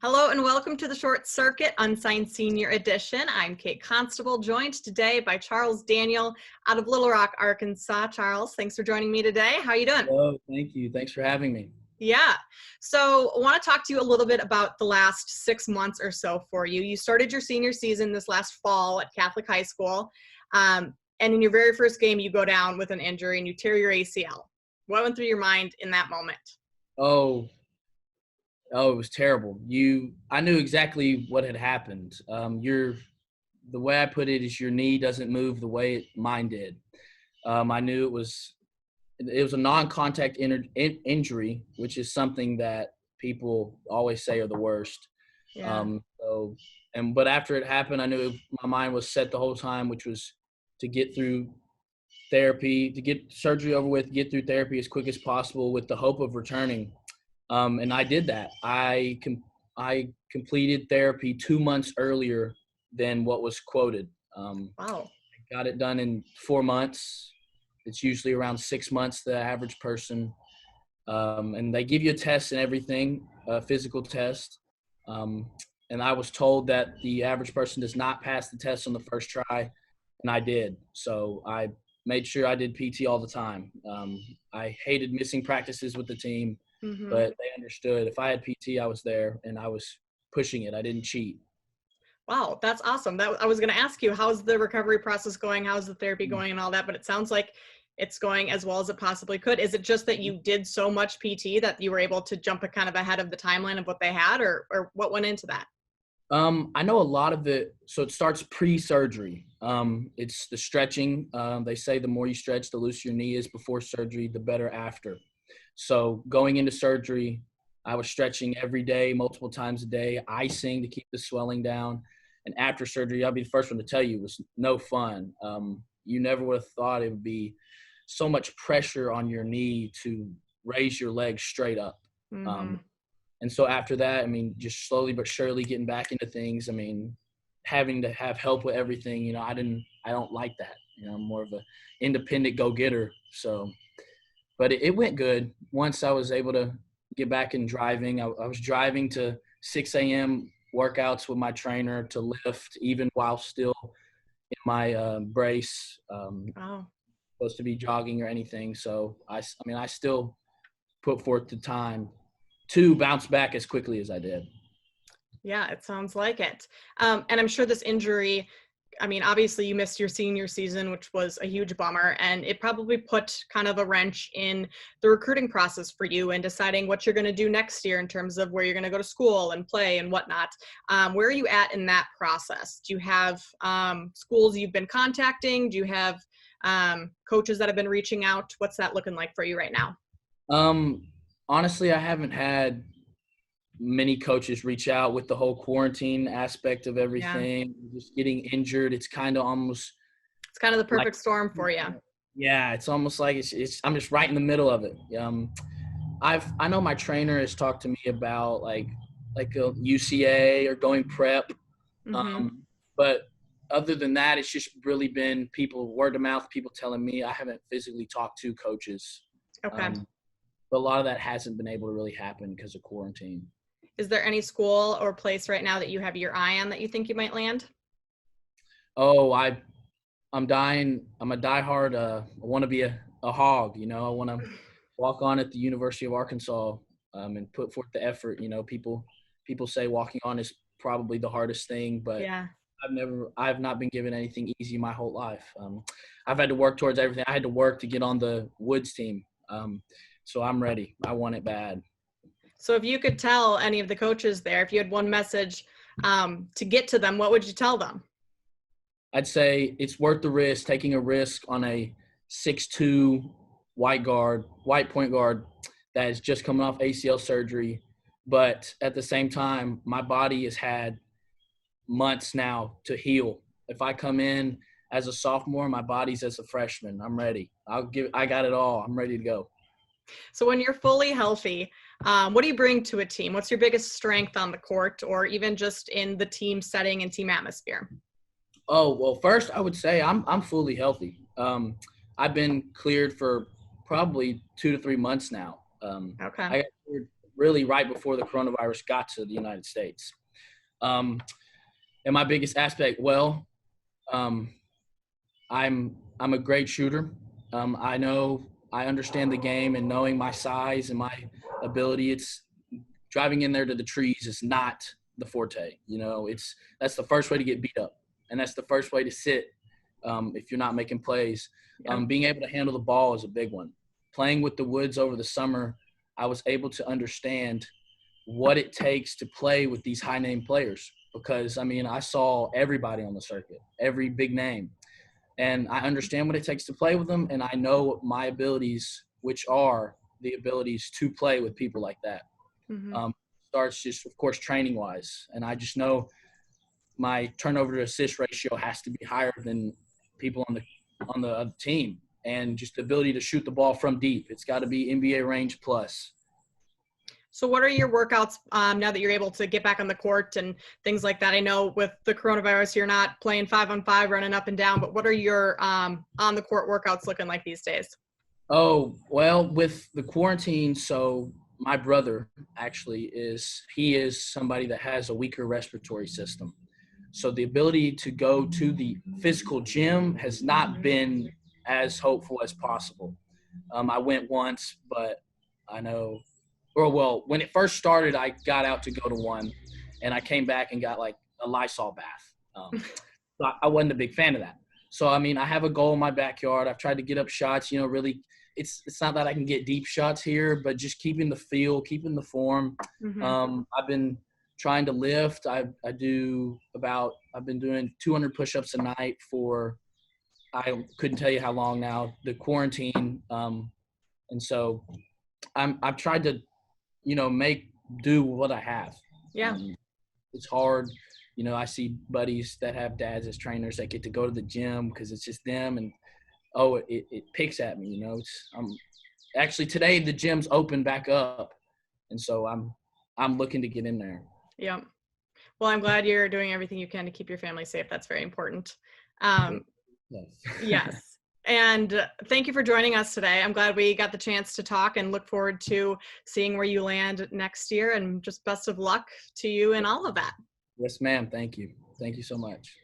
Hello and welcome to the Short Circuit Unsigned Senior Edition. I'm Kate Constable, joined today by Charles Daniel out of Little Rock, Arkansas. Charles, thanks for joining me today. How are you doing? Hello, thank you. Thanks for having me. Yeah. So I want to talk to you a little bit about the last 6 months or so for you. You started your senior season this last fall at Catholic High School. And in your very first game, you go down with an injury and you tear your ACL. What went through your mind in that moment? Oh, it was terrible. I knew exactly what had happened. The way I put it is your knee doesn't move the way mine did. I knew it was a non-contact injury, which is something that people always say are the worst. Yeah. But after it happened, I knew my mind was set the whole time, which was to get through therapy, to get surgery over with, get through therapy as quick as possible with the hope of returning. And I did that. I completed therapy 2 months earlier than what was quoted. Wow. I got it done in 4 months. It's usually around 6 months, the average person. And they give you a test and everything, a physical test. And I was told that the average person does not pass the test on the first try, and I did. So I made sure I did PT all the time. I hated missing practices with the team. Mm-hmm. But they understood. If I had PT, I was there, and I was pushing it. I didn't cheat. Wow, that's awesome. I was going to ask you, how's the recovery process going? How's the therapy going and all that? But it sounds like it's going as well as it possibly could. Is it just that you did so much PT that you were able to jump kind of ahead of the timeline of what they had, or what went into that? I know a lot of it. So it starts pre-surgery. It's the stretching. They say the more you stretch, the looser your knee is before surgery, the better after. So going into surgery, I was stretching every day, multiple times a day, icing to keep the swelling down. And after surgery, I'll be the first one to tell you, it was no fun. You never would have thought it would be so much pressure on your knee to raise your leg straight up. Mm-hmm. And so after that, I mean, just slowly but surely getting back into things. I mean, having to have help with everything, I don't like that. I'm more of an independent go-getter. So – but it went good. Once I was able to get back in driving, I was driving to 6 a.m. workouts with my trainer to lift, even while still in my brace. Wow. Supposed to be jogging or anything. So, I still put forth the time to bounce back as quickly as I did. Yeah, it sounds like it. And I'm sure this injury, obviously you missed your senior season, which was a huge bummer, and it probably put kind of a wrench in the recruiting process for you and deciding what you're going to do next year in terms of where you're going to go to school and play and whatnot. Where are you at in that process? Do you have schools you've been contacting? Do you have coaches that have been reaching out? What's that looking like for you right now? Honestly, I haven't had many coaches reach out with the whole quarantine aspect of everything. Yeah. Just getting injured. It's kind of the perfect storm for you. Yeah. It's almost like I'm just right in the middle of it. I know my trainer has talked to me about like a UCA or going prep. Mm-hmm. But other than that, it's just really been word of mouth, people telling me. I haven't physically talked to coaches. Okay. But a lot of that hasn't been able to really happen because of quarantine. Is there any school or place right now that you have your eye on that you think you might land? Oh, I'm dying. I'm a diehard. I want to be a hog. I want to walk on at the University of Arkansas and put forth the effort. People say walking on is probably the hardest thing, but yeah. I've not been given anything easy my whole life. I've had to work towards everything. I had to work to get on the Woods team. So I'm ready. I want it bad. So if you could tell any of the coaches there, if you had one message to get to them, what would you tell them? I'd say it's worth the risk, taking a risk on a 6'2" white point guard that is just coming off ACL surgery. But at the same time, my body has had months now to heal. If I come in as a sophomore, my body's as a freshman. I'm ready. I got it all. I'm ready to go. So when you're fully healthy, what do you bring to a team? What's your biggest strength on the court or even just in the team setting and team atmosphere? Oh, well, first I would say I'm fully healthy. I've been cleared for probably 2 to 3 months now. Okay. I got cleared really right before the coronavirus got to the United States. And my biggest aspect, well, I'm a great shooter. I understand the game, and knowing my size and my ability, it's driving in there to the trees is not the forte. That's the first way to get beat up, and that's the first way to sit if you're not making plays. Yeah. Being able to handle the ball is a big one. Playing with the Woods over the summer, I was able to understand what it takes to play with these high-name players because, I saw everybody on the circuit, every big name. And I understand what it takes to play with them, and I know my abilities, which are the abilities to play with people like that. Mm-hmm. Starts just, of course, training-wise. And I just know my turnover to assist ratio has to be higher than people on the team. And just the ability to shoot the ball from deep. It's got to be NBA range plus. So what are your workouts now that you're able to get back on the court and things like that? I know with the coronavirus, you're not playing 5-on-5, running up and down, but what are your on the court workouts looking like these days? Oh, well, with the quarantine, so my brother actually he is somebody that has a weaker respiratory system. So the ability to go to the physical gym has not been as hopeful as possible. I went once, but I know – well, when it first started, I got out to go to one, and I came back and got like a Lysol bath. So I wasn't a big fan of that. So, I have a goal in my backyard. I've tried to get up shots, really – it's not that I can get deep shots here, but just keeping the feel, keeping the form. Mm-hmm. I've been trying to lift. I've been doing 200 push-ups a night for I couldn't tell you how long now, the quarantine. And so I've tried to, make do what I have. Yeah. It's hard. I see buddies that have dads as trainers that get to go to the gym because it's just them, and it picks at me. Actually today the gym's open back up, and so I'm looking to get in there. Yeah. Well, I'm glad you're doing everything you can to keep your family safe. That's very important. Yes. Yes. And thank you for joining us today. I'm glad we got the chance to talk and look forward to seeing where you land next year, and just best of luck to you in all of that. Yes, ma'am. Thank you. Thank you so much.